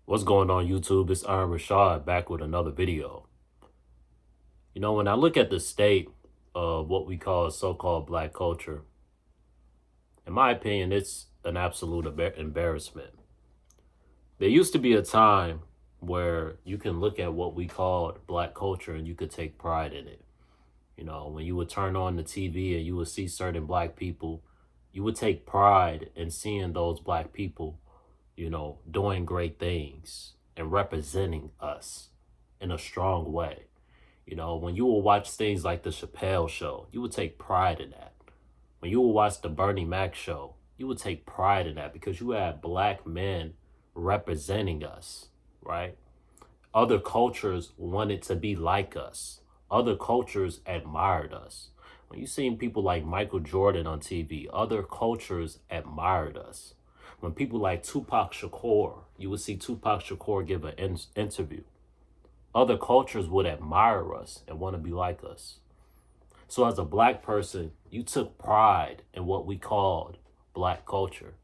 What's going on YouTube? It's Richawd back with another video. When I look at the state of what we call so-called black culture, in my opinion, it's an absolute embarrassment. There used to be a time where you can look at what we called black culture and you could take pride in it. When you would turn on the TV and you would see certain black people, you would take pride in seeing those black people doing great things and representing us in a strong way. When you will watch things like the Chappelle Show, you would take pride in that. When you will watch the Bernie Mac Show, you would take pride in that because you had black men representing us, right? Other cultures wanted to be like us. Other cultures admired us. When you seen people like Michael Jordan on TV, other cultures admired us. When people like Tupac Shakur, you would see Tupac Shakur give an interview. Other cultures would admire us and want to be like us. So as a black person, you took pride in what we called black culture,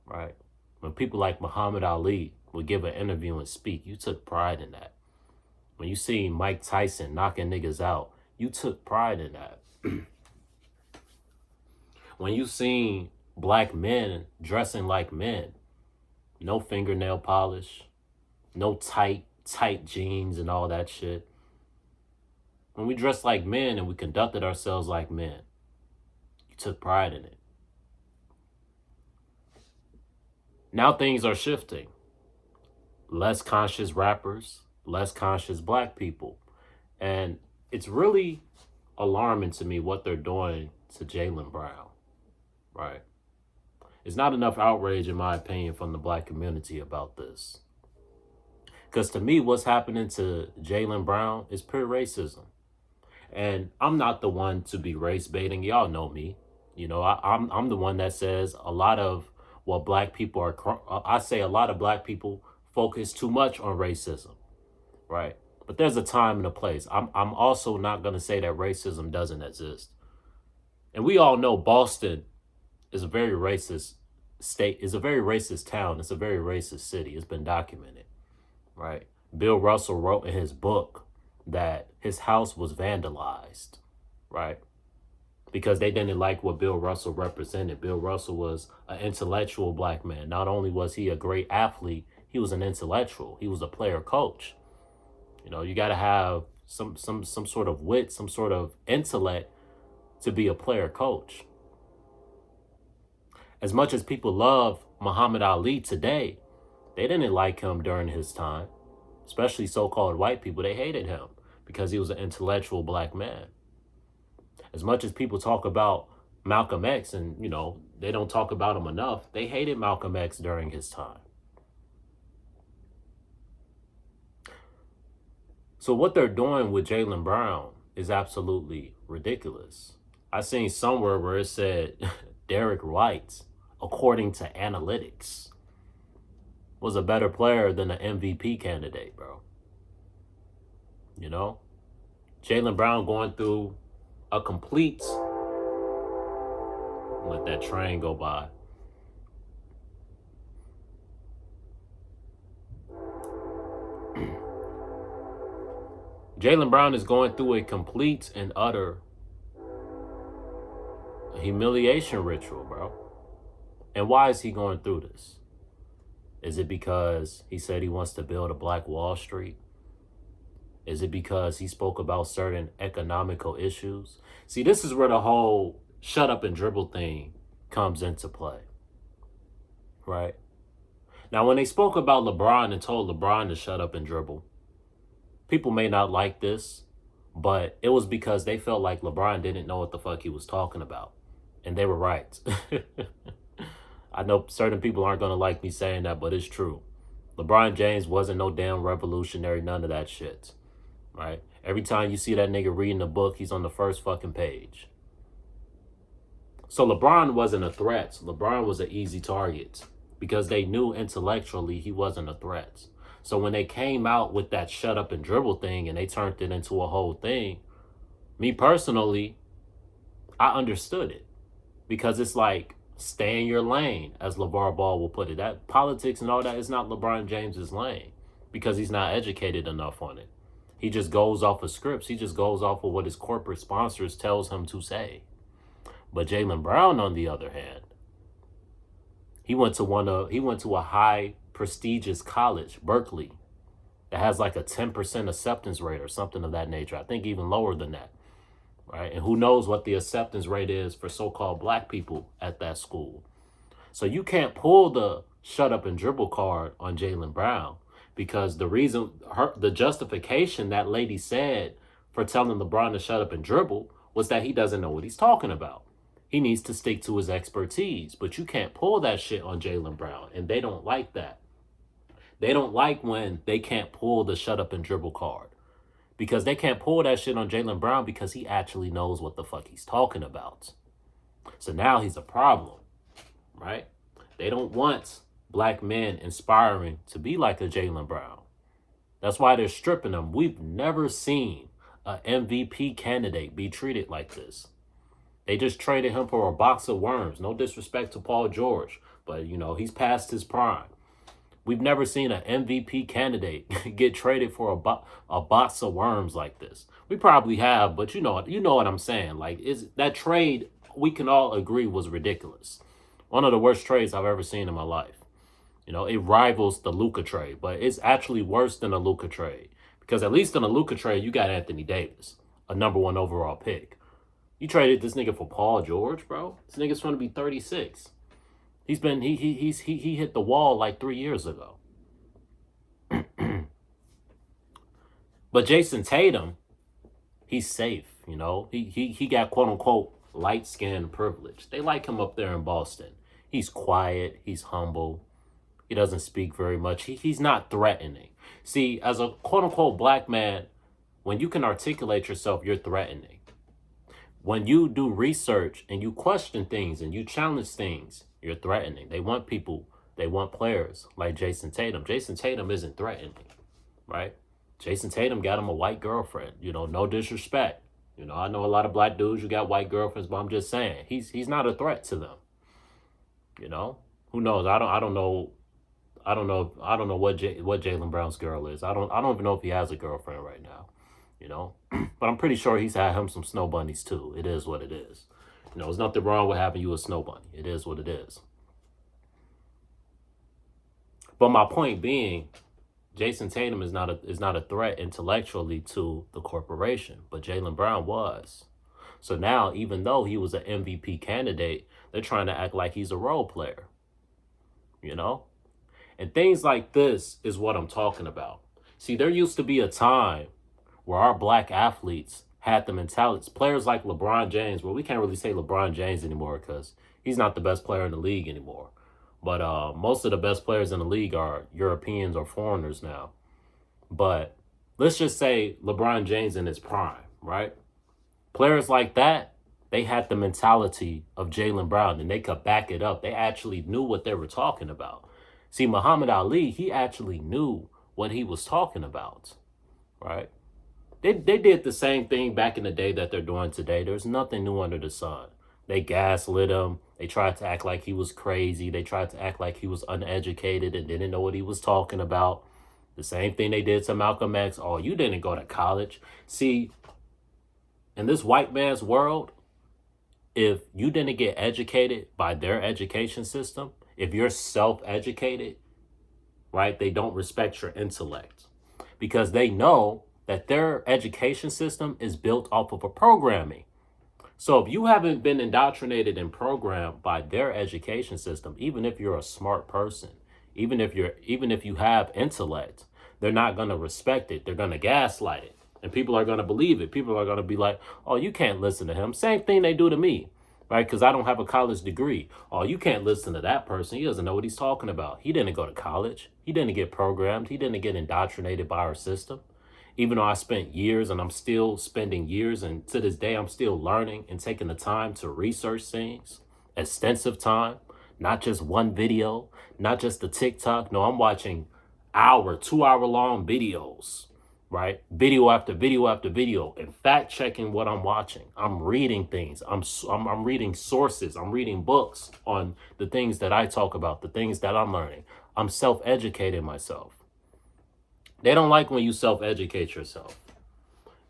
right? When people like Muhammad Ali would give an interview and speak, you took pride in that. When you see Mike Tyson knocking niggas out, you took pride in that. When you seen black men dressing like men, no fingernail polish, no tight jeans and all that shit. When we dressed like men and we conducted ourselves like men, you took pride in it. Now things are shifting. Less conscious rappers, less conscious black people. And it's really alarming to me what they're doing to Jaylen Brown, right? There's not enough outrage, in my opinion, from the black community about this. Because to me, what's happening to Jaylen Brown is pure racism. And I'm not the one to be race baiting. Y'all know me. I'm the one that says a lot of what black people are, I say a lot of black people focus too much on racism, right? But there's a time and a place. I'm also not going to say that racism doesn't exist. And we all know Boston is a very racist state, is a very racist town. It's a very racist city. It's been documented, right? Bill Russell wrote in his book that his house was vandalized, right? Because they didn't like what Bill Russell represented. Bill Russell was an intellectual black man. Not only was he a great athlete, he was an intellectual. He was a player coach. You got to have some sort of wit, some sort of intellect to be a player coach. As much as people love Muhammad Ali today, they didn't like him during his time, especially so-called white people. They hated him because he was an intellectual black man. As much as people talk about Malcolm X and, they don't talk about him enough, they hated Malcolm X during his time. So what they're doing with Jaylen Brown is absolutely ridiculous. I seen somewhere where it said Derek White, according to analytics, was a better player than an MVP candidate, bro. Jaylen Brown going through a complete, let that train go by. Jaylen Brown is going through a complete and utter humiliation ritual, bro. And why is he going through this? Is it because he said he wants to build a Black Wall Street? Is it because he spoke about certain economical issues? See, this is where the whole shut up and dribble thing comes into play, right? Now, when they spoke about LeBron and told LeBron to shut up and dribble, people may not like this, but it was because they felt like LeBron didn't know what the fuck he was talking about. And they were right. I know certain people aren't going to like me saying that, but it's true. LeBron James wasn't no damn revolutionary, none of that shit, right? Every time you see that nigga reading a book, he's on the first fucking page. So LeBron wasn't a threat. LeBron was an easy target because they knew intellectually he wasn't a threat. So when they came out with that shut up and dribble thing and they turned it into a whole thing, me personally, I understood it because it's like Stay in your lane, as LeVar Ball will put it. That politics and all that is not LeBron James's lane because he's not educated enough on it. He just goes off of scripts. He just goes off of what his corporate sponsors tells him to say. But Jaylen Brown, on the other hand, he went to a high prestigious college, Berkeley, that has like a 10% acceptance rate or something of that nature. I think even lower than that. Right? And who knows what the acceptance rate is for so-called black people at that school. So you can't pull the shut up and dribble card on Jaylen Brown because the justification that lady said for telling LeBron to shut up and dribble was that he doesn't know what he's talking about. He needs to stick to his expertise, but you can't pull that shit on Jaylen Brown, and they don't like that. They don't like when they can't pull the shut up and dribble card because they can't pull that shit on Jaylen Brown because he actually knows what the fuck he's talking about. So now he's a problem, right? They don't want black men inspiring to be like a Jaylen Brown. That's why they're stripping him. We've never seen an MVP candidate be treated like this. They just traded him for a box of worms. No disrespect to Paul George, but he's past his prime. We've never seen an MVP candidate get traded for a box of worms like this. We probably have, but you know what I'm saying. Like, that trade, we can all agree, was ridiculous. One of the worst trades I've ever seen in my life. It rivals the Luka trade, but it's actually worse than the Luka trade. Because at least in the Luka trade, you got Anthony Davis, a #1 overall pick. You traded this nigga for Paul George, bro. This nigga's going to be 36. He hit the wall like 3 years ago. But Jason Tatum, he's safe, He got quote unquote light skin privilege. They like him up there in Boston. He's quiet, he's humble. He doesn't speak very much. He's not threatening. See, as a quote unquote black man, when you can articulate yourself, you're threatening. When you do research and you question things and you challenge things, you're threatening. They want players like Jason Tatum. Jason Tatum isn't threatening, right? Jason Tatum got him a white girlfriend, no disrespect. I know a lot of black dudes who got white girlfriends, but I'm just saying, he's not a threat to them. Who knows? I don't know what Jaylen Brown's girl is. I don't even know if he has a girlfriend right now. But I'm pretty sure he's had him some snow bunnies too. It is what it is. There's nothing wrong with having you a snow bunny. It is what it is. But my point being, Jason Tatum is not a threat intellectually to the corporation, but Jaylen Brown was. So now, even though he was an MVP candidate, they're trying to act like he's a role player. And things like this is what I'm talking about. See, there used to be a time where our black athletes had the mentality. Players like LeBron James, well, we can't really say LeBron James anymore because he's not the best player in the league anymore. But most of the best players in the league are Europeans or foreigners now. But let's just say LeBron James in his prime, right? Players like that, they had the mentality of Jaylen Brown and they could back it up. They actually knew what they were talking about. See, Muhammad Ali, he actually knew what he was talking about, right? They did the same thing back in the day that they're doing today. There's nothing new under the sun. They gaslit him. They tried to act like he was crazy. They tried to act like he was uneducated and didn't know what he was talking about. The same thing they did to Malcolm X. Oh, you didn't go to college. See, in this white man's world, if you didn't get educated by their education system, if you're self-educated, right, they don't respect your intellect because they know that their education system is built off of a programming. So if you haven't been indoctrinated and programmed by their education system, even if you're a smart person, even if you have intellect, they're not going to respect it. They're going to gaslight it. And people are going to believe it. People are going to be like, oh, you can't listen to him. Same thing they do to me, right? Because I don't have a college degree. Oh, you can't listen to that person. He doesn't know what he's talking about. He didn't go to college. He didn't get programmed. He didn't get indoctrinated by our system. Even though I spent years and I'm still spending years and to this day, I'm still learning and taking the time to research things, extensive time, not just one video, not just the TikTok. No, I'm watching 2-hour long videos, right? Video after video after video, and fact checking what I'm watching. I'm reading things. I'm reading sources. I'm reading books on the things that I talk about, the things that I'm learning. I'm self-educating myself. They don't like when you self-educate yourself.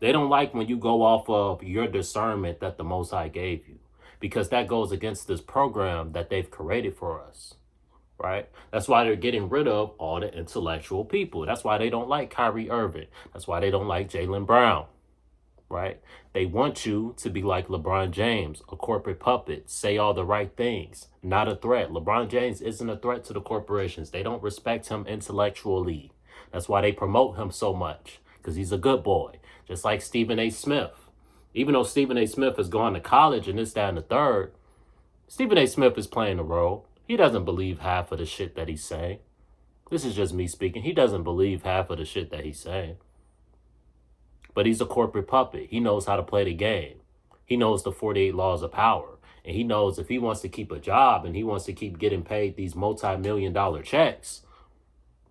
They don't like when you go off of your discernment that the Most High gave you, because that goes against this program that they've created for us. Right? That's why they're getting rid of all the intellectual people. That's why they don't like Kyrie Irving. That's why they don't like Jaylen Brown. Right? They want you to be like LeBron James, a corporate puppet, say all the right things, not a threat. LeBron James isn't a threat to the corporations. They don't respect him intellectually. That's why they promote him so much, because he's a good boy, just like Stephen A. Smith. Even though Stephen A. Smith has gone to college and this, that, and the third, Stephen A. Smith is playing a role. He doesn't believe half of the shit that he's saying. This is just me speaking. He doesn't believe half of the shit that he's saying. But he's a corporate puppet. He knows how to play the game. He knows the 48 laws of power. And he knows if he wants to keep a job and he wants to keep getting paid these multi-million-dollar checks,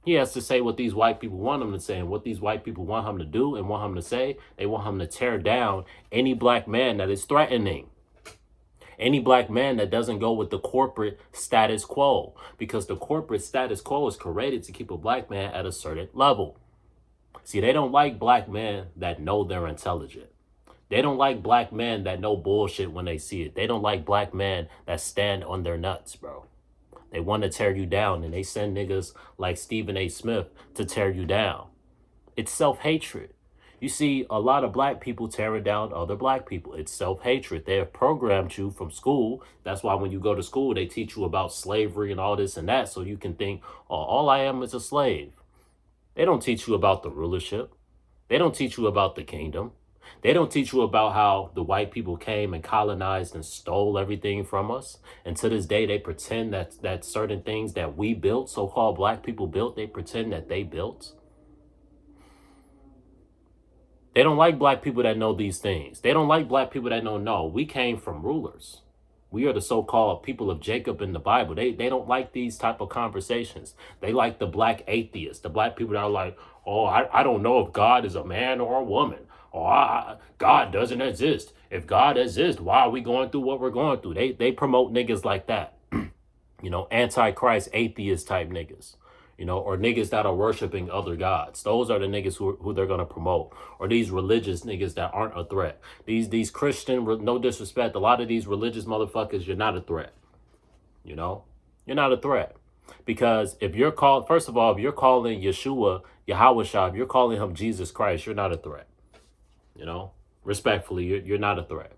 he has to say what these white people want him to say. And what these white people want him to do and want him to say, they want him to tear down any black man that is threatening. Any black man that doesn't go with the corporate status quo, because the corporate status quo is created to keep a black man at a certain level. See, they don't like black men that know they're intelligent. They don't like black men that know bullshit when they see it. They don't like black men that stand on their nuts, bro. They want to tear you down, and they send niggas like Stephen A. Smith to tear you down. It's self-hatred. You see a lot of black people tearing down other black people. It's self-hatred. They have programmed you from school. That's why when you go to school, they teach you about slavery and all this and that, so you can think, oh, all I am is a slave. They don't teach you about the rulership. They don't teach you about the kingdom. They don't teach you about how the white people came and colonized and stole everything from us. And to this day, they pretend that certain things that we built, so-called black people built, they pretend that they built. They don't like black people that know these things. They don't like black people that know, no, we came from rulers. We are the so-called people of Jacob in the Bible. They don't like these type of conversations. They like the black atheists, the black people that are like, oh, I don't know if God is a man or a woman. Or God doesn't exist. If God exists, why are we going through what we're going through? They promote niggas like that. You know, antichrist, atheist type niggas. You know, or niggas that are worshiping other gods. Those are the niggas who they're going to promote. Or these religious niggas that aren't a threat. These Christian, no disrespect, a lot of these religious motherfuckers, you're not a threat. You know? You're not a threat. Because if you're called, first of all, if you're calling Yeshua, Yahweh, if you're calling him Jesus Christ, you're not a threat. You know? Respectfully, you're not a threat.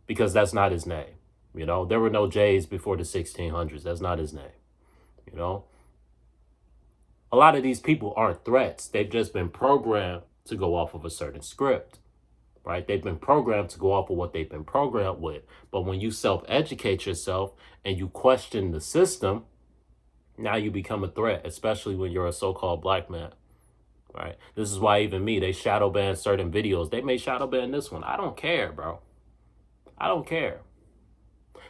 Because that's not his name. You know? There were no J's before the 1600s. That's not his name. You know? A lot of these people aren't threats. They've just been programmed to go off of a certain script, right? They've been programmed to go off of what they've been programmed with. But when you self-educate yourself and you question the system, now you become a threat, especially when you're a so-called black man, right? This is why even me, they shadow ban certain videos. They may shadow ban this one. I don't care, bro. I don't care.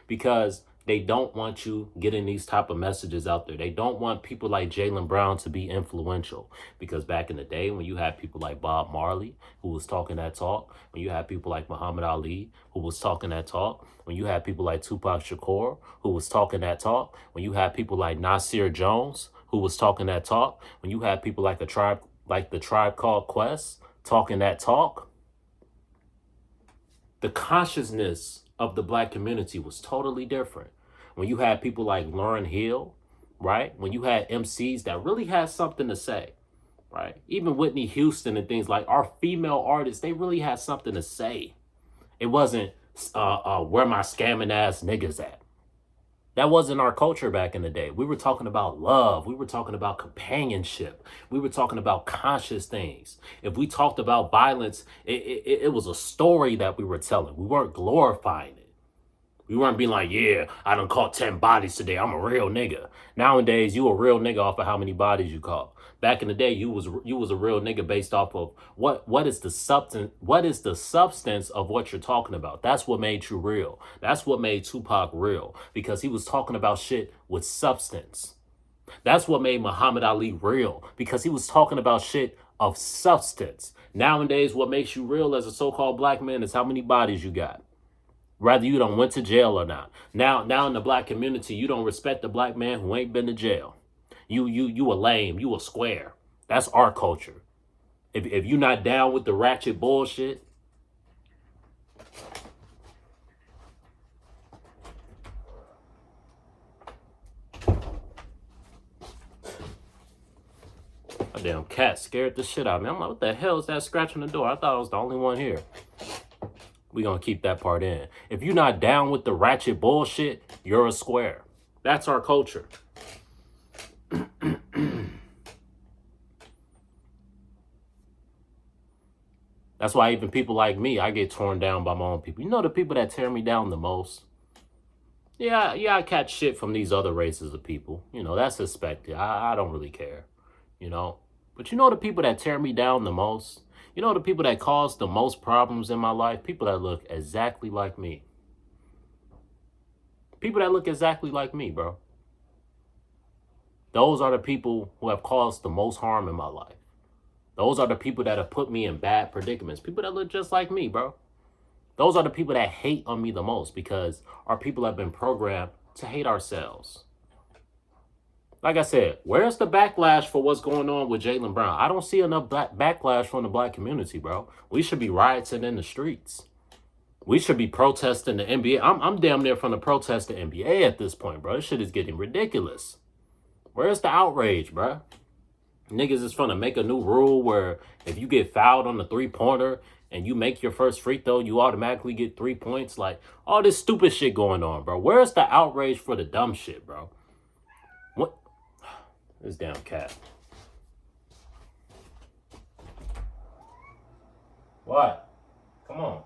Because they don't want you getting these type of messages out there. They don't want people like Jaylen Brown to be influential. Because back in the day, when you had people like Bob Marley, who was talking that talk, when you had people like Muhammad Ali, who was talking that talk, when you had people like Tupac Shakur, who was talking that talk, when you had people like Nasir Jones, who was talking that talk, when you had people like the Tribe Called Quest talking that talk, the consciousness of the black community was totally different. When you had people like Lauryn Hill, right? When you had MCs that really had something to say, right? Even Whitney Houston and things like our female artists, they really had something to say. It wasn't where my scamming ass niggas at. That wasn't our culture back in the day. We were talking about love. We were talking about companionship. We were talking about conscious things. If we talked about violence, it was a story that we were telling. We weren't glorifying it. We weren't being like, yeah, I done caught 10 bodies today. I'm a real nigga. Nowadays, you a real nigga off of how many bodies you caught. Back in the day, you was a real nigga based off of what is the substance of what you're talking about. That's what made you real. That's what made Tupac real, because he was talking about shit with substance. That's what made Muhammad Ali real, because he was talking about shit of substance. Nowadays, what makes you real as a so-called black man is how many bodies you got. Whether you done went to jail or not. Now in the black community, you don't respect the black man who ain't been to jail. You a lame, you a square. That's our culture. If you not down with the ratchet bullshit, a damn cat scared the shit out of me. I'm like, what the hell is that scratching the door? I thought I was the only one here. We gonna keep that part in. If you're not down with the ratchet bullshit, you're a square. That's our culture. That's why even people like me, I get torn down by my own people. You know the people that tear me down the most? Yeah, I catch shit from these other races of people. You know, that's expected. I don't really care. You know? But you know the people that tear me down the most? You know the people that cause the most problems in my life? People that look exactly like me. People that look exactly like me, bro. Those are the people who have caused the most harm in my life. Those are the people that have put me in bad predicaments. People that look just like me, bro. Those are the people that hate on me the most because our people have been programmed to hate ourselves. Like I said, where's the backlash for what's going on with Jaylen Brown? I don't see enough backlash from the black community, bro. We should be rioting in the streets. We should be protesting the NBA. I'm damn near from the protest the NBA at this point, bro. This shit is getting ridiculous. Where's the outrage, bro? Niggas is trying to make a new rule where if you get fouled on the three-pointer and you make your first free throw, you automatically get 3 points. Like, all this stupid shit going on, bro. Where's the outrage for the dumb shit, bro? What? This damn cat. What? Come on.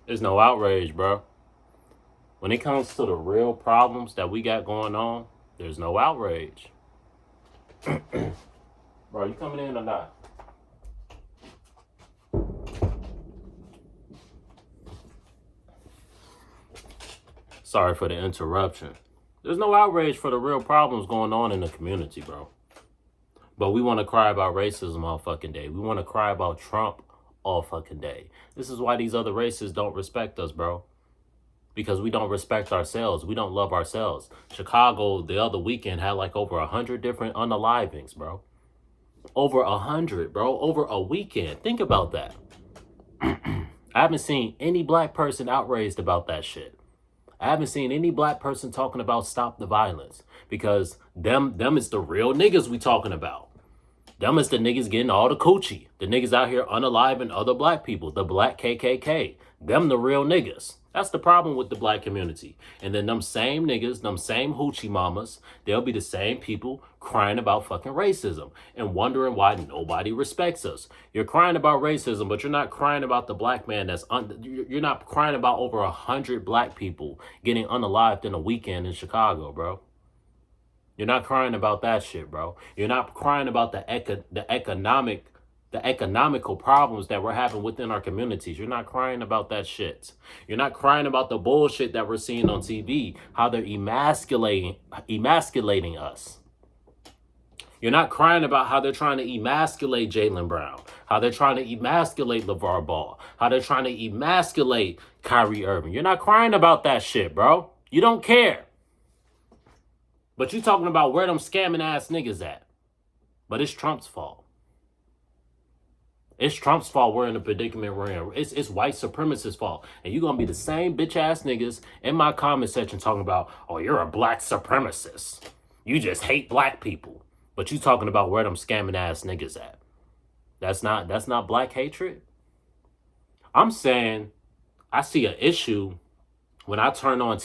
There's no outrage, bro. When it comes to the real problems that we got going on, there's no outrage. Bro, you coming in or not? Sorry for the interruption. There's no outrage for the real problems going on in the community, bro. But we want to cry about racism all fucking day. We want to cry about Trump all fucking day. This is why these other races don't respect us, bro. Because we don't respect ourselves. We don't love ourselves. Chicago the other weekend had like over 100 different unalivings, bro. Over 100, bro. Over a weekend. Think about that. I haven't seen any black person outraged about that shit. I haven't seen any black person talking about stop the violence. Because them is the real niggas we talking about. Them is the niggas getting all the coochie. The niggas out here unaliving other black people. The black KKK. Them the real niggas. That's the problem with the black community. And then them same niggas, them same hoochie mamas, they'll be the same people crying about fucking racism and wondering why nobody respects us. You're crying about racism, but you're not crying about the black man you're not crying about over 100 black people getting unalived in a weekend in Chicago, bro. You're not crying about that shit, bro. You're not crying about the economical problems that we're having within our communities. You're not crying about that shit. You're not crying about the bullshit that we're seeing on TV, how they're emasculating us. You're not crying about how they're trying to emasculate Jaylen Brown, how they're trying to emasculate LeVar Ball, how they're trying to emasculate Kyrie Irving. You're not crying about that shit, bro. You don't care. But you talking about where them scamming ass niggas at. But it's Trump's fault. It's Trump's fault we're in the predicament we're in. It's white supremacists' fault. And you're going to be the same bitch ass niggas in my comment section talking about, oh, you're a black supremacist. You just hate black people. But you talking about where them scamming ass niggas at. That's not black hatred. I'm saying I see an issue when I turn on the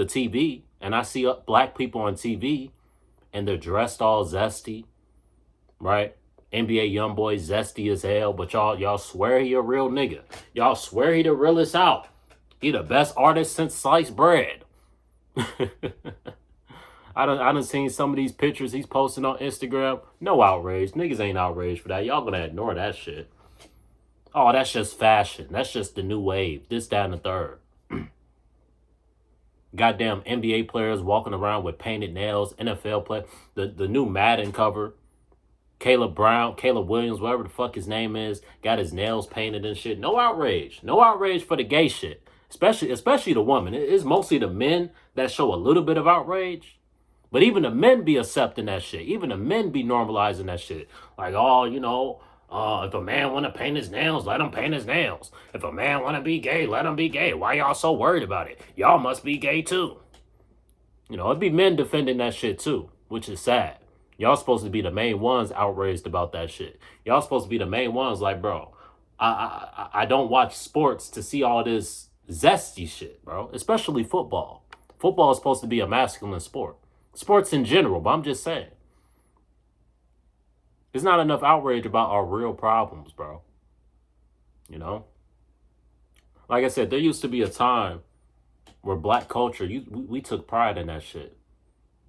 TV, and I see black people on TV, and they're dressed all zesty, right? NBA YoungBoy zesty as hell, but y'all swear he a real nigga. Y'all swear he the realest out. He the best artist since sliced bread. I done seen some of these pictures he's posting on Instagram. No outrage. Niggas ain't outraged for that. Y'all gonna ignore that shit. Oh, that's just fashion. That's just the new wave. This, that, and the third. Goddamn NBA players walking around with painted nails. NFL play. The new Madden cover. Caleb Williams, whatever the fuck his name is, got his nails painted and shit. No outrage. No outrage for the gay shit. Especially the woman. It's mostly the men that show a little bit of outrage. But even the men be accepting that shit. Even the men be normalizing that shit. Like, oh, if a man want to paint his nails, let him paint his nails. If a man want to be gay, let him be gay. Why y'all so worried about it? Y'all must be gay too. It'd be men defending that shit too, which is sad. Y'all supposed to be the main ones outraged about that shit. Y'all supposed to be the main ones like, bro, I don't watch sports to see all this zesty shit, bro. Especially football. Football is supposed to be a masculine sport. Sports in general, but I'm just saying. There's not enough outrage about our real problems, bro. Like I said, there used to be a time where black culture, we took pride in that shit.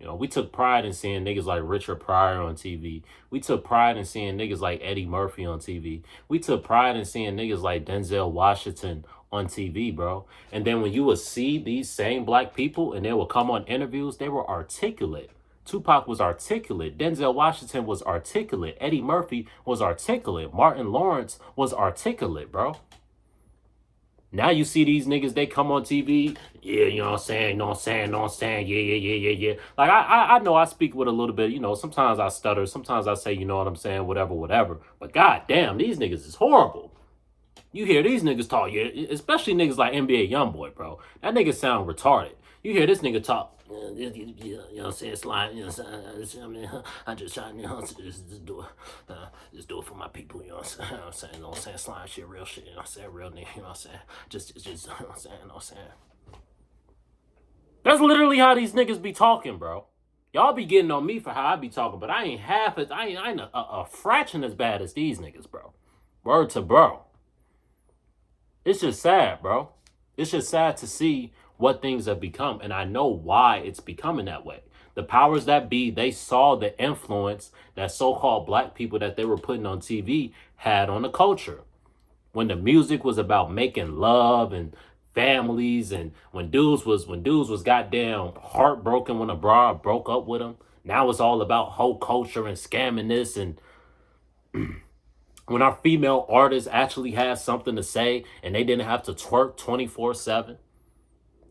We took pride in seeing niggas like Richard Pryor on TV. We took pride in seeing niggas like Eddie Murphy on TV. We took pride in seeing niggas like Denzel Washington on TV, bro. And then when you would see these same black people and they would come on interviews, they were articulate. Tupac was articulate. Denzel Washington was articulate. Eddie Murphy was articulate. Martin Lawrence was articulate, bro. Now you see these niggas, they come on TV. Yeah, you know what I'm saying? Yeah. Like, I know I speak with a little bit, sometimes I stutter. Sometimes I say, you know what I'm saying? Whatever. But goddamn, these niggas is horrible. You hear these niggas talk, yeah, especially niggas like NBA Youngboy, bro. That nigga sound retarded. You hear this nigga talk, you know what I'm saying, slime, you know what I'm saying, I just try, just do it for my people, you know what I'm saying, slime shit, real shit, you know what I'm saying, real nigga, you know what I'm saying, just, you know what I'm saying. That's literally how these niggas be talking, bro. Y'all be getting on me for how I be talking, but I ain't a fraction as bad as these niggas, bro. Word to bro. It's just sad, bro. It's just sad to see what things have become. And I know why it's becoming that way. The powers that be, they saw the influence that so-called black people that they were putting on TV had on the culture. When the music was about making love and families, and when dudes was goddamn heartbroken when a broad broke up with him. Now it's all about whole culture and scamming this, and when our female artists actually had something to say and they didn't have to twerk 24/7.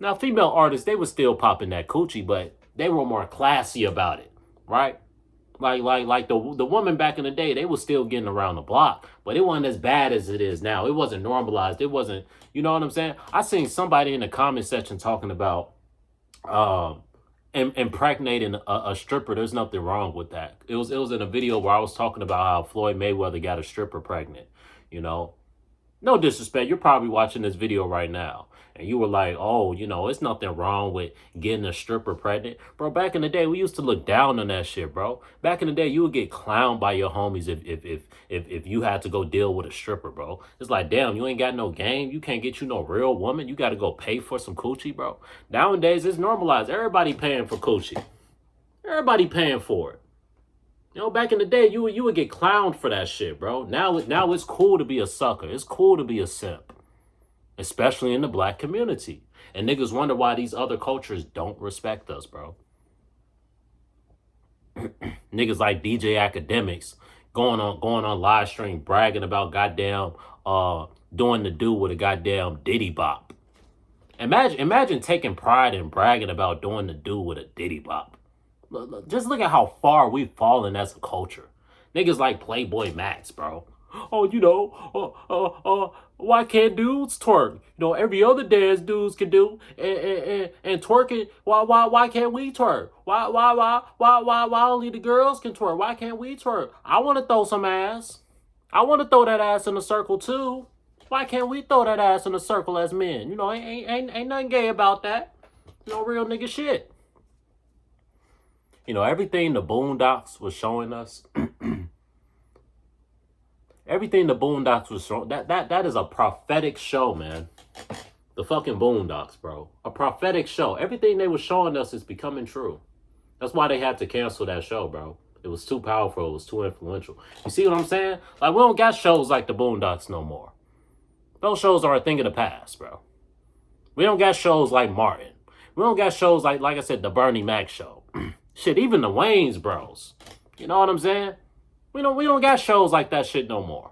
Now, female artists, they were still popping that coochie, but they were more classy about it, right? Like the woman back in the day, they were still getting around the block, but it wasn't as bad as it is now. It wasn't normalized. It wasn't, you know what I'm saying? I seen somebody in the comment section talking about impregnating a stripper. There's nothing wrong with that. It was in a video where I was talking about how Floyd Mayweather got a stripper pregnant. No disrespect, you're probably watching this video right now and you were like, oh, it's nothing wrong with getting a stripper pregnant. Bro, back in the day, we used to look down on that shit, bro. Back in the day, you would get clowned by your homies if you had to go deal with a stripper, bro. It's like, damn, you ain't got no game. You can't get you no real woman. You got to go pay for some coochie, bro. Nowadays, it's normalized. Everybody paying for coochie. Everybody paying for it. Back in the day, you would get clowned for that shit, bro. Now it's cool to be a sucker. It's cool to be a simp. Especially in the black community. And niggas wonder why these other cultures don't respect us, bro. Niggas like DJ Academics going on live stream bragging about goddamn doing the do with a goddamn Diddy Bop. Imagine taking pride in bragging about doing the do with a Diddy Bop. Just look at how far we've fallen as a culture. Niggas like Playboy Max, bro. Oh, why can't dudes twerk? Every other dance dudes can do, and twerking. Why can't we twerk? Why only the girls can twerk? Why can't we twerk? I want to throw some ass. I want to throw that ass in a circle too. Why can't we throw that ass in a circle as men? Ain't nothing gay about that. Real nigga shit. Everything the Boondocks was showing us. Everything the Boondocks was showing, that is a prophetic show, man. The fucking Boondocks, bro. A prophetic show. Everything they were showing us is becoming true. That's why they had to cancel that show, bro. It was too powerful. It was too influential. You see what I'm saying? Like, we don't got shows like the Boondocks no more. Those shows are a thing of the past, bro. We don't got shows like Martin. We don't got shows like I said, the Bernie Mac show. Shit, even the Wayans bros. You know what I'm saying? We don't got shows like that shit no more.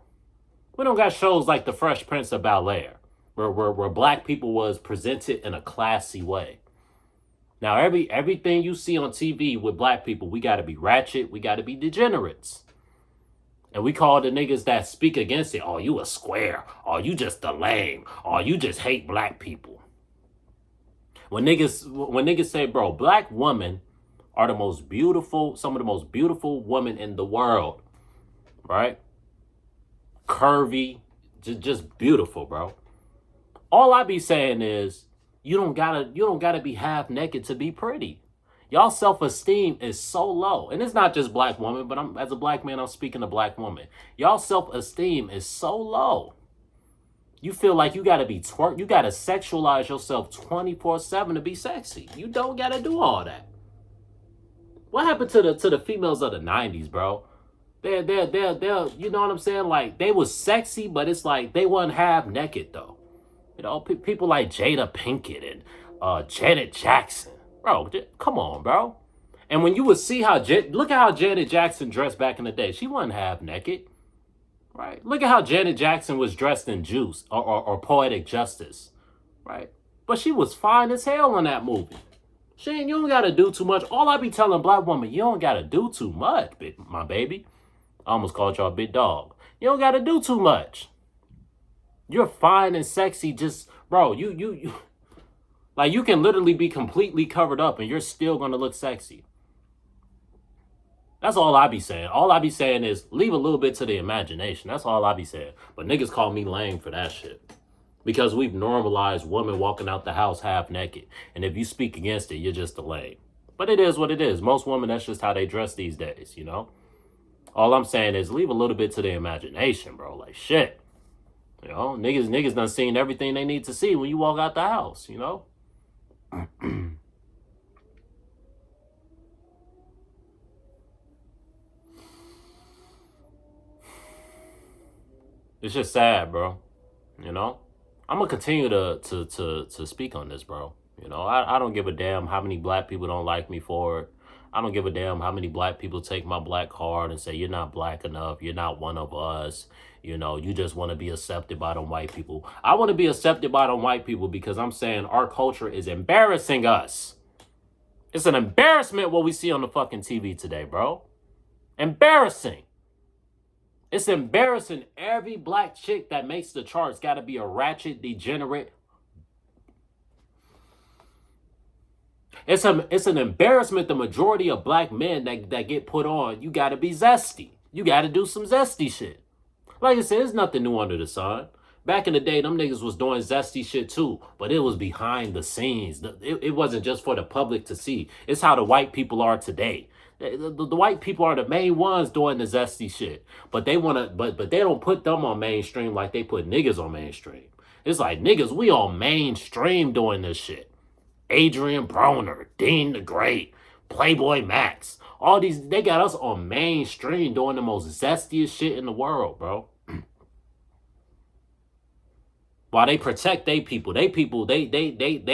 We don't got shows like the Fresh Prince of Bel-Air, where black people was presented in a classy way. Now everything you see on TV with black people, we gotta be ratchet, we gotta be degenerates. And we call the niggas that speak against it, oh, you a square, oh, you just a lame, oh, you just hate black people. When niggas say, bro, black women are the most beautiful, some of the most beautiful women in the world, right? Curvy, just beautiful, bro. All I be saying is, you don't gotta be half naked to be pretty. Y'all self-esteem is so low. And it's not just black women, but as a black man, I'm speaking to black women. Y'all self-esteem is so low. You feel like you gotta be you gotta sexualize yourself 24/7 to be sexy. You don't gotta do all that. What happened to the females of the 90s, bro? They're, you know what I'm saying? Like, they was sexy, but it's like they wasn't half naked, though. You know, people like Jada Pinkett and Janet Jackson. Bro, come on, bro. And when you would see look at how Janet Jackson dressed back in the day. She wasn't half naked, right? Look at how Janet Jackson was dressed in Juice or Poetic Justice, right? But she was fine as hell in that movie. You don't got to do too much. All I be telling black women, you don't got to do too much, my baby. I almost called y'all big dog. You don't got to do too much. You're fine and sexy. Just, bro, you like, you can literally be completely covered up and you're still going to look sexy. That's all I be saying. All I be saying is leave a little bit to the imagination. That's all I be saying. But niggas call me lame for that shit. Because we've normalized women walking out the house half naked. And if you speak against it, you're just a lame. But it is what it is. Most women, that's just how they dress these days, you know? All I'm saying is leave a little bit to the imagination, bro. Like, shit. You know, niggas done seen everything they need to see when you walk out the house, you know? It's just sad, bro. You know? I'm gonna continue to speak on this, bro. You know, I don't give a damn how many black people don't like me for it. I don't give a damn how many black people take my black card and say, you're not black enough. You're not one of us. You know, you just want to be accepted by them white people. I want to be accepted by them white people because I'm saying our culture is embarrassing us. It's an embarrassment what we see on the fucking TV today, bro. Embarrassing. It's embarrassing. Every black chick that makes the charts got to be a ratchet, degenerate. It's an embarrassment. The majority of black men that get put on, you got to be zesty. You got to do some zesty shit. Like I said, there's nothing new under the sun. Back in the day, them niggas was doing zesty shit too, but it was behind the scenes. It wasn't just for the public to see. It's how the white people are today. The white people are the main ones doing the zesty shit, but they don't put them on mainstream like they put niggas on mainstream. It's like, niggas, we on mainstream doing this shit. Adrian Broner, Dean the Great, Playboy Max, all these, they got us on mainstream doing the most zestiest shit in the world, bro. While they protect they people, they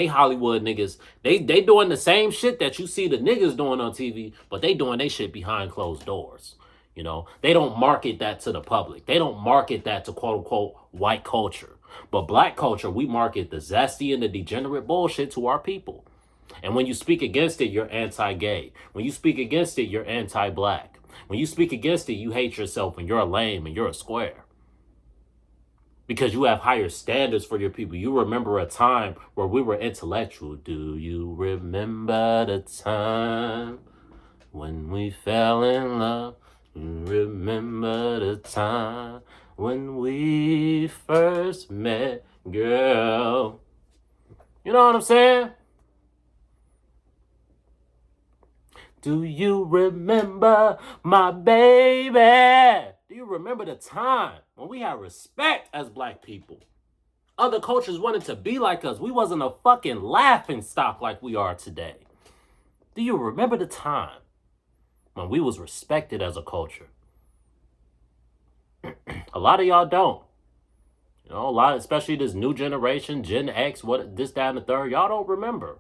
Hollywood niggas, they doing the same shit that you see the niggas doing on TV, but they doing they shit behind closed doors. You know, they don't market that to the public. They don't market that to quote unquote white culture. But black culture, we market the zesty and the degenerate bullshit to our people. And when you speak against it, you're anti-gay. When you speak against it, you're anti-black. When you speak against it, you hate yourself and you're a lame and you're a square. Because you have higher standards for your people. You remember a time where we were intellectual. Do you remember the time when we fell in love? You remember the time when we first met, girl? You know what I'm saying? Do you remember my baby? Do you remember the time when we had respect as black people? Other cultures wanted to be like us. We wasn't a fucking laughing stock like we are today. Do you remember the time when we was respected as a culture? A lot of y'all don't. You know, a lot, especially this new generation, Gen X, what this, that, and the third, y'all don't remember.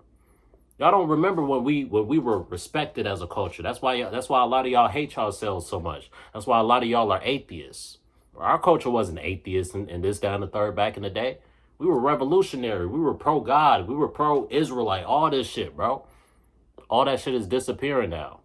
Y'all don't remember when we were respected as a culture. That's why a lot of y'all hate yourselves so much. That's why a lot of y'all are atheists. Our culture wasn't atheist and this, down, the third back in the day. We were revolutionary. We were pro-God. We were pro-Israelite. All this shit, bro. All that shit is disappearing now.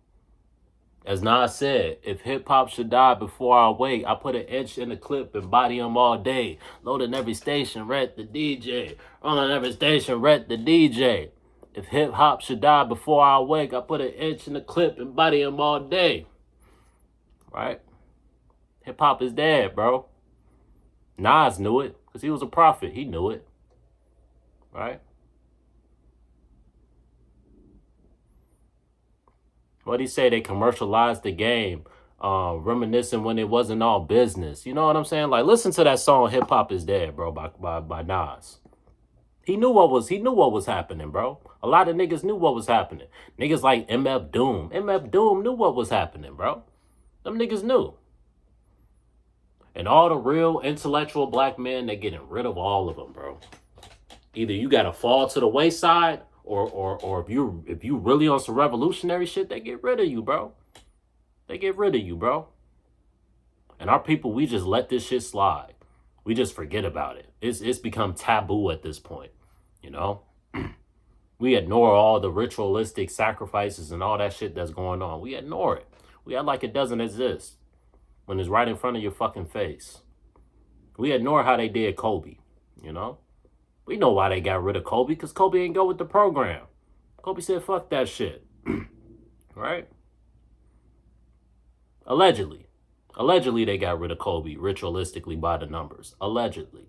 As Nas said, if hip-hop should die before I wake, I put an inch in the clip and body him all day. Loading every station, rent the DJ. On every station, rent the DJ. If hip-hop should die before I wake, I put an inch in the clip and body him all day. Right? Hip-hop is dead, bro. Nas knew it because he was a prophet. He knew it. Right? What'd he say? They commercialized the game. Reminiscing when it wasn't all business. You know what I'm saying? Like, listen to that song "Hip Hop Is Dead," bro, by Nas. He knew what was happening, bro. A lot of niggas knew what was happening. Niggas like MF Doom. MF Doom knew what was happening, bro. Them niggas knew. And all the real intellectual black men, they're getting rid of all of them, bro. Either you gotta fall to the wayside, or if you really on some revolutionary shit, they get rid of you, bro. They get rid of you, bro. And our people, we just let this shit slide. We just forget about it. It's become taboo at this point, you know? We ignore all the ritualistic sacrifices and all that shit that's going on. We ignore it. We act like it doesn't exist when it's right in front of your fucking face. We ignore how they did Kobe, you know? We know why they got rid of Kobe, because Kobe ain't go with the program. Kobe said, fuck that shit. Right? Allegedly. Allegedly, they got rid of Kobe ritualistically by the numbers. Allegedly.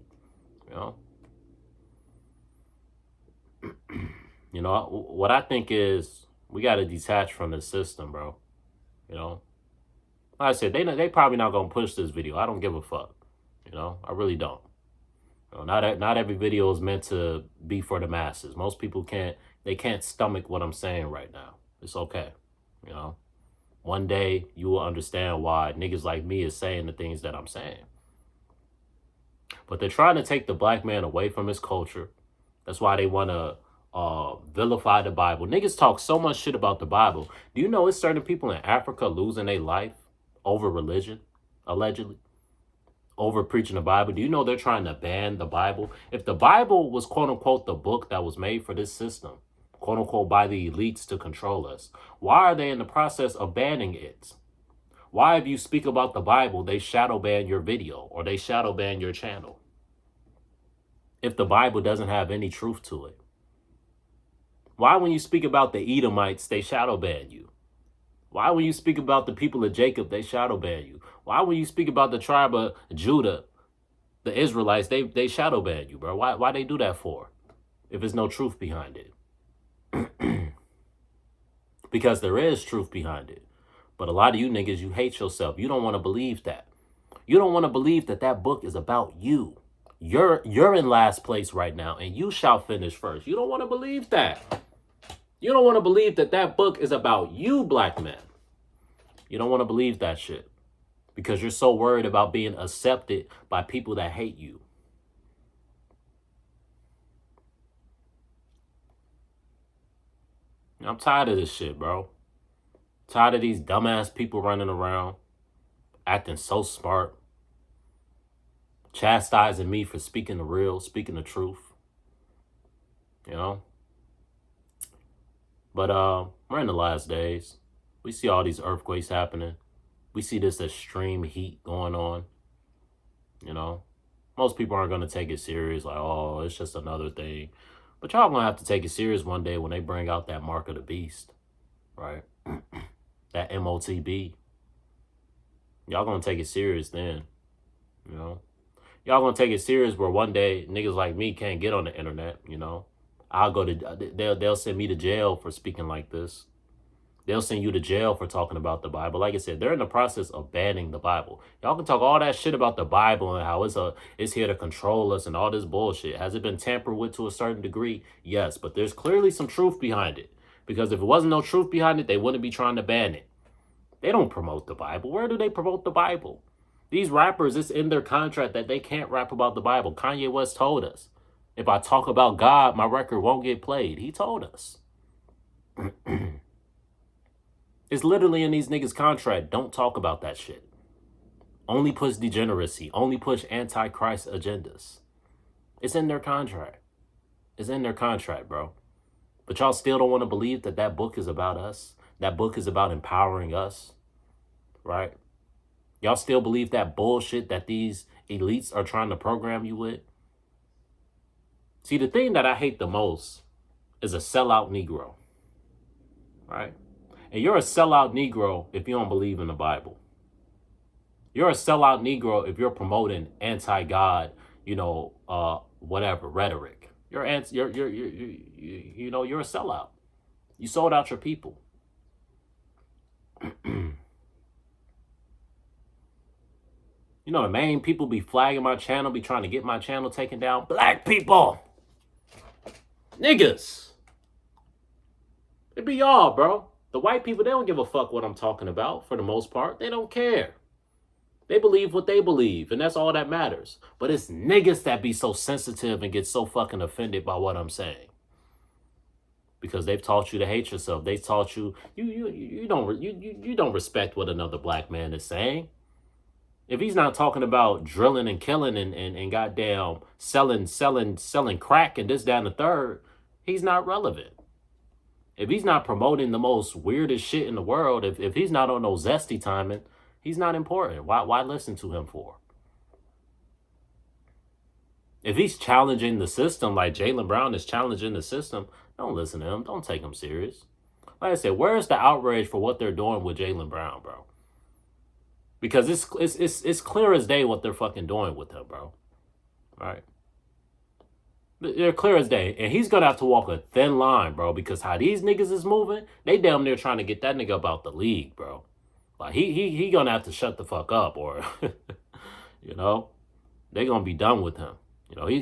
You know? You know, what I think is we got to detach from the system, bro. You know? Like I said, they probably not going to push this video. I don't give a fuck. You know? I really don't. You know, not every video is meant to be for the masses. Most people can't stomach what I'm saying right now. It's okay. You know? One day you will understand why niggas like me is saying the things that I'm saying. But they're trying to take the black man away from his culture. That's why they want to vilify the Bible. Niggas talk so much shit about the Bible. Do you know it's certain people in Africa losing their life over religion, allegedly? Over preaching the Bible? Do you know they're trying to ban the Bible? If the Bible was, quote unquote, the book that was made for this system, quote unquote, by the elites to control us, why are they in the process of banning it? Why, if you speak about the Bible, they shadow ban your video or they shadow ban your channel? If the Bible doesn't have any truth to it. Why, when you speak about the Edomites, they shadow ban you? Why, when you speak about the people of Jacob, they shadow ban you? Why, when you speak about the tribe of Judah, the Israelites, they shadow ban you, bro? Why they do that for? If there's no truth behind it. Because there is truth behind it. But a lot of you niggas, you hate yourself. You don't want to believe that. You don't want to believe that that book is about you. You're in last place right now, and you shall finish first. You don't want to believe that. You don't want to believe that that book is about you, black men. You don't want to believe that shit because you're so worried about being accepted by people that hate you. I'm tired of this shit, bro. Tired of these dumbass people running around, acting so smart, chastising me for speaking the real, speaking the truth. You know? But we're in the last days. We see all these earthquakes happening. We see this extreme heat going on. You know? Most people aren't going to take it serious, like, oh, it's just another thing. But y'all going to have to take it serious one day when they bring out that mark of the beast. Right? That MOTB. Y'all going to take it serious then. You know? Y'all going to take it serious where one day niggas like me can't get on the internet, you know? I'll go to, they'll send me to jail for speaking like this. They'll send you to jail for talking about the Bible. Like I said, they're in the process of banning the Bible. Y'all can talk all that shit about the Bible and how it's here to control us and all this bullshit. Has it been tampered with to a certain degree? Yes, but there's clearly some truth behind it. Because if it wasn't no truth behind it, they wouldn't be trying to ban it. They don't promote the Bible. Where do they promote the Bible? These rappers, it's in their contract that they can't rap about the Bible. Kanye West told us. If I talk about God, my record won't get played. He told us. It's literally in these niggas' contract. Don't talk about that shit. Only push degeneracy. Only push anti-Christ agendas. It's in their contract. It's in their contract, bro. But y'all still don't want to believe that that book is about us. That book is about empowering us, right? Y'all still believe that bullshit that these elites are trying to program you with? See, the thing that I hate the most is a sellout Negro, right? And you're a sellout Negro if you don't believe in the Bible. You're a sellout Negro if you're promoting anti-God, whatever rhetoric. You're a sellout. You sold out your people. The main people be flagging my channel, be trying to get my channel taken down. Black people. Niggas. It be y'all, bro. The white people, they don't give a fuck what I'm talking about for the most part. They don't care. They believe what they believe, and that's all that matters. But it's niggas that be so sensitive and get so fucking offended by what I'm saying. Because they've taught you to hate yourself. They taught you you don't respect what another black man is saying. If he's not talking about drilling and killing and goddamn selling crack and this, that, and the third, he's not relevant. If he's not promoting the most weirdest shit in the world, if he's not on no zesty timing, he's not important. Why listen to him for? If he's challenging the system like Jaylen Brown is challenging the system, don't listen to him. Don't take him serious. Like I said, where's the outrage for what they're doing with Jaylen Brown, bro? Because it's clear as day what they're fucking doing with him, bro. Right? They're clear as day. And he's going to have to walk a thin line, bro. Because how these niggas is moving, they damn near trying to get that nigga up out the league, bro. Like, he going to have to shut the fuck up or, they're going to be done with him.